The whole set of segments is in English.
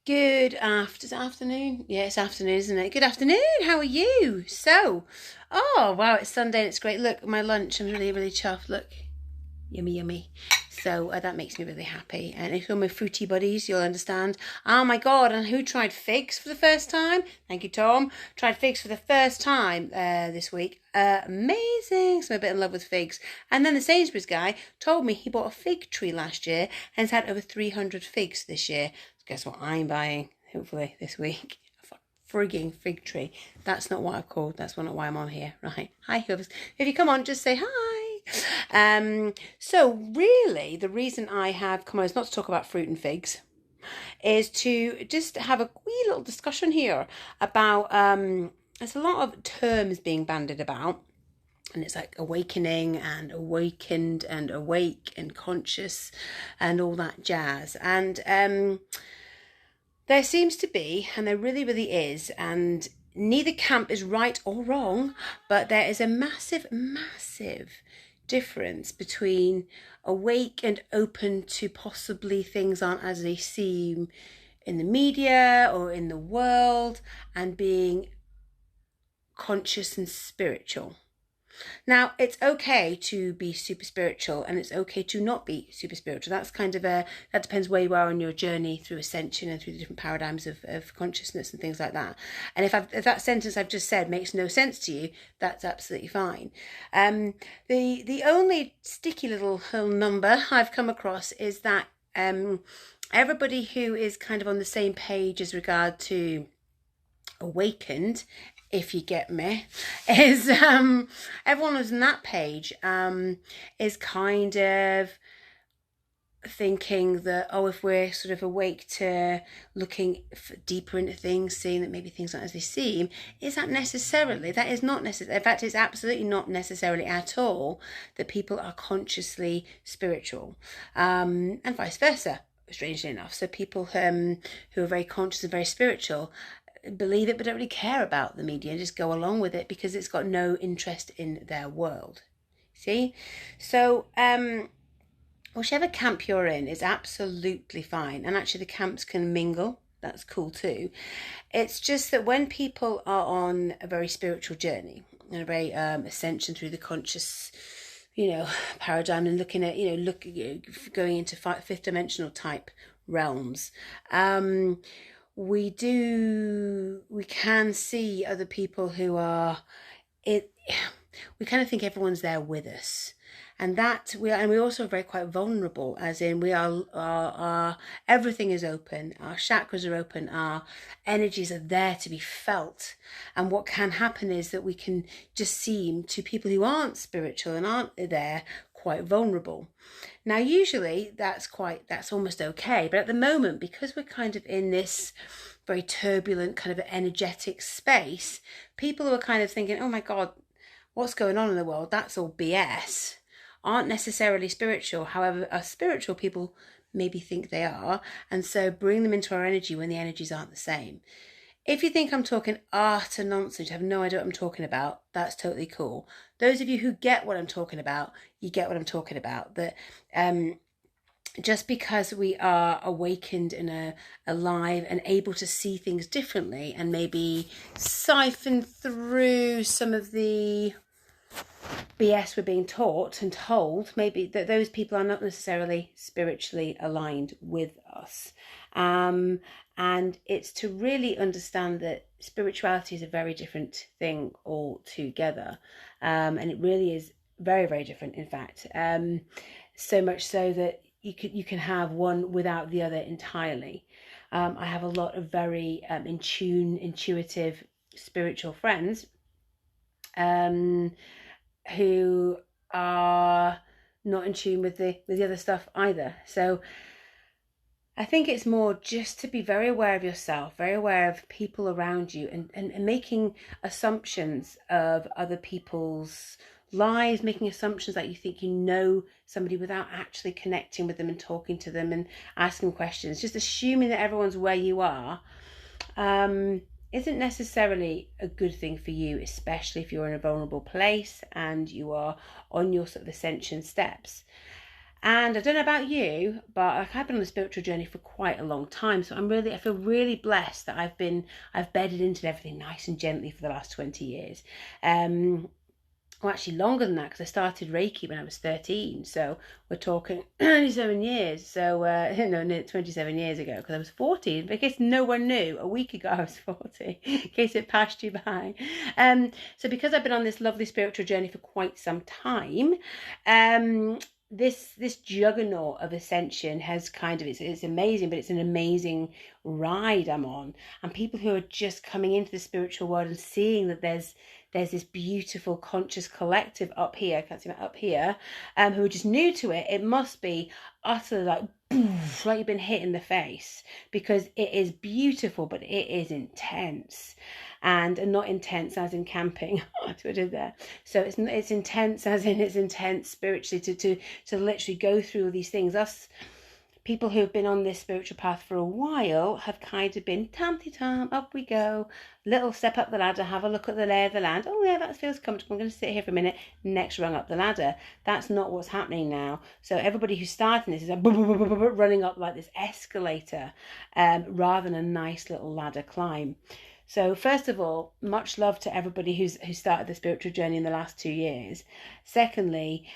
Is it afternoon? Yeah, it's afternoon, isn't it? Good afternoon. How are you? Oh wow, it's Sunday and it's great. Look, my lunch. I'm really, really chuffed. Look, yummy, yummy. So that makes me really happy. And if you're my fruity buddies, you'll understand. Oh my God! And who tried figs for the first time? Thank you, Tom. Tried figs for the first time this week. Amazing! So I'm a bit in love with figs. And then the Sainsbury's guy told me he bought a fig tree last year and has had over 300 figs this year. So guess what I'm buying? Hopefully this week. Frigging fig tree. That's not what I've called. That's not why I'm on here. Right. Hi, whoever's. If you come on, just say hi. So really, the reason I have come on is not to talk about fruit and figs, is to just have a wee little discussion here about there's a lot of terms being bandied about. And it's like awakening and awakened and awake and conscious and all that jazz. And there seems to be, and there really, really is, and neither camp is right or wrong, but there is a massive, massive difference between awake and open to possibly things aren't as they seem in the media or in the world, and being conscious and spiritual. Now, it's okay to be super spiritual and it's okay to not be super spiritual. That's kind of that depends where you are on your journey through ascension and through the different paradigms of consciousness and things like that. And if that sentence I've just said makes no sense to you, that's absolutely fine. The only sticky little number I've come across is that everybody who is kind of on the same page as regard to awakened, if you get me, is everyone who's on that page is kind of thinking that, oh, if we're sort of awake to looking deeper into things, seeing that maybe things aren't as they seem, is that necessarily? That is not necessary. In fact, it's absolutely not necessarily at all that people are consciously spiritual, and vice versa, strangely enough. So people who are very conscious and very spiritual believe it but don't really care about the media and just go along with it because it's got no interest in their world. See? So whichever camp you're in is absolutely fine, and actually the camps can mingle. That's cool too. It's just that when people are on a very spiritual journey and a very ascension through the conscious paradigm, and looking at going into fifth dimensional type realms, we can see other people who are it. We kind of think everyone's there with us, and that we also are very quite vulnerable, as in we are everything is open, our chakras are open, our energies are there to be felt. And what can happen is that we can just seem, to people who aren't spiritual and aren't there, quite vulnerable. Now usually that's almost okay, but at the moment, because we're kind of in this very turbulent kind of energetic space, people who are kind of thinking, oh my God, what's going on in the world, that's all BS, aren't necessarily spiritual. However, our spiritual people maybe think they are, and so bring them into our energy when the energies aren't the same. If you think I'm talking utter nonsense, you have no idea what I'm talking about, that's totally cool. Those of you who get what I'm talking about, you get what I'm talking about. That just because we are awakened and alive and able to see things differently and maybe siphon through some of the BS we're being taught and told, maybe that those people are not necessarily spiritually aligned with us. And it's to really understand that spirituality is a very different thing altogether. And it really is very, very different, in fact. So much so that you can have one without the other entirely. I have a lot of very intuitive, spiritual friends who are not in tune with the other stuff either. So I think it's more just to be very aware of yourself, very aware of people around you, and making assumptions of other people's lives, making assumptions that you think you know somebody without actually connecting with them and talking to them and asking questions. Just assuming that everyone's where you are isn't necessarily a good thing for you, especially if you're in a vulnerable place and you are on your sort of ascension steps. And I don't know about you, but like, I've been on a spiritual journey for quite a long time. So I feel really blessed that I've bedded into everything nice and gently for the last 20 years. Well, actually longer than that, because I started Reiki when I was 13. So we're talking 27 years. So, no, 27 years ago, because I was 14. But in case no one knew, a week ago I was 40, in case it passed you by. So because I've been on this lovely spiritual journey for quite some time, this juggernaut of ascension has kind of, it's amazing, but it's an amazing ride I'm on. And people who are just coming into the spiritual world and seeing that there's this beautiful conscious collective up here, I can't see that, up here, who are just new to it, it must be utterly like you've been hit in the face, because it is beautiful, but it is intense. And not intense as in camping. That's what I did there. So it's intense as in it's intense spiritually to literally go through all these things. Us people who have been on this spiritual path for a while have kind of been tam-ty-tam, up we go, little step up the ladder, have a look at the lay of the land. Oh yeah, that feels comfortable, I'm going to sit here for a minute, next rung up the ladder. That's not what's happening now. So everybody who's starting this is like running up like this escalator, rather than a nice little ladder climb. So first of all, much love to everybody who started the spiritual journey in the last 2 years. Secondly,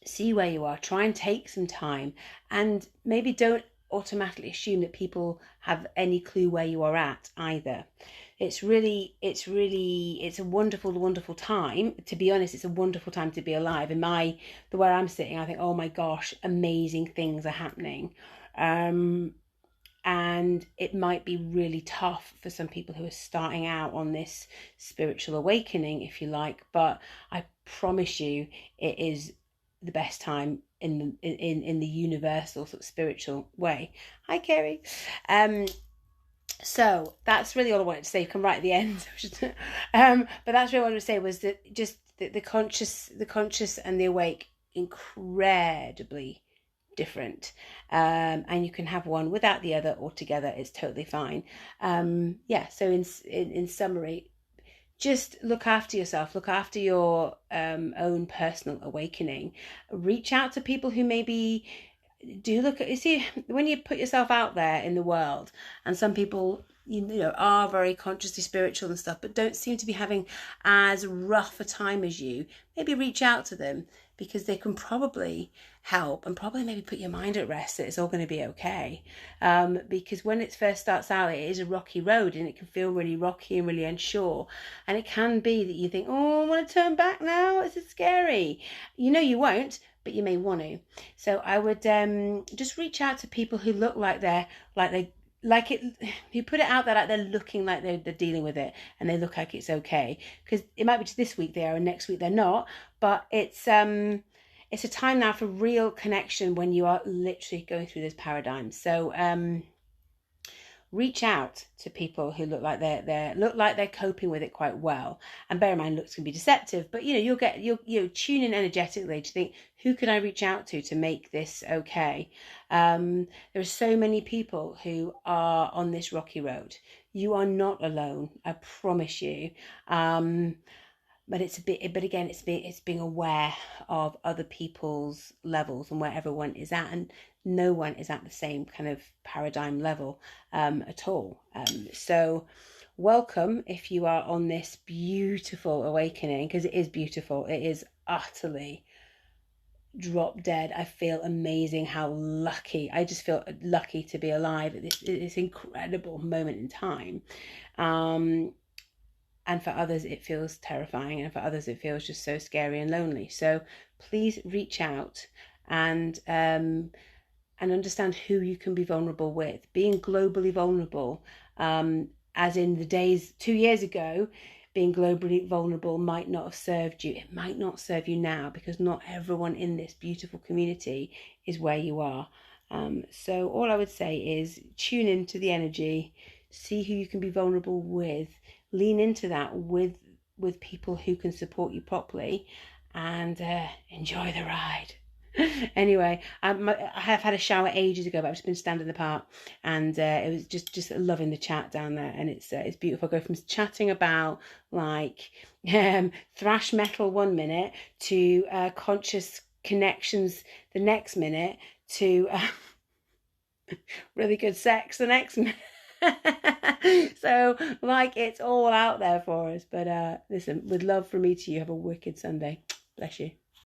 see where you are, try and take some time, and maybe don't automatically assume that people have any clue where you are at either. It's a wonderful time. To be honest, it's a wonderful time to be alive. In where I'm sitting, I think, oh my gosh, amazing things are happening. And it might be really tough for some people who are starting out on this spiritual awakening, if you like, but I promise you it is the best time in the universal sort of spiritual way. Hi, Kerry. So that's really all I wanted to say. Come right at the end. But that's really what I wanted to say, was that just the conscious and the awake, incredibly different, and you can have one without the other, or together. It's totally fine. So in summary, just look after yourself, look after your own personal awakening. Reach out to people who maybe do look at, you see, when you put yourself out there in the world, and some people are very consciously spiritual and stuff, but don't seem to be having as rough a time as you, maybe reach out to them, because they can probably help and probably maybe put your mind at rest that it's all going to be okay. Because when it first starts out, it is a rocky road, and it can feel really rocky and really unsure. And it can be that you think, oh, I want to turn back now. This is scary. You won't, but you may want to. So I would just reach out to people who look like you put it out there like they're looking like they're dealing with it, and they look like it's okay, because it might be just this week they are and next week they're not, but it's a time now for real connection when you are literally going through this paradigm. So reach out to people who look like they're coping with it quite well. And bear in mind, looks can be deceptive, but you'll tune in energetically to think, who can I reach out to make this okay? There are so many people who are on this rocky road. You are not alone, I promise you. But it's being aware of other people's levels and where everyone is at, and no one is at the same kind of paradigm level at all. So welcome if you are on this beautiful awakening, because it is beautiful. It is utterly drop dead. I feel amazing. I just feel lucky to be alive at this incredible moment in time. And for others, it feels terrifying. And for others, it feels just so scary and lonely. So please reach out and understand who you can be vulnerable with. Being globally vulnerable, as in the days 2 years ago, being globally vulnerable might not have served you. It might not serve you now, because not everyone in this beautiful community is where you are. So all I would say is tune into the energy, see who you can be vulnerable with, lean into that with people who can support you properly, and enjoy the ride. Anyway, I have had a shower ages ago, but I've just been standing in the park, and it was just loving the chat down there, and it's beautiful. I go from chatting about like thrash metal one minute to conscious connections the next minute to really good sex the next minute. So like it's all out there for us. But listen, with love from me to you, have a wicked Sunday. Bless you.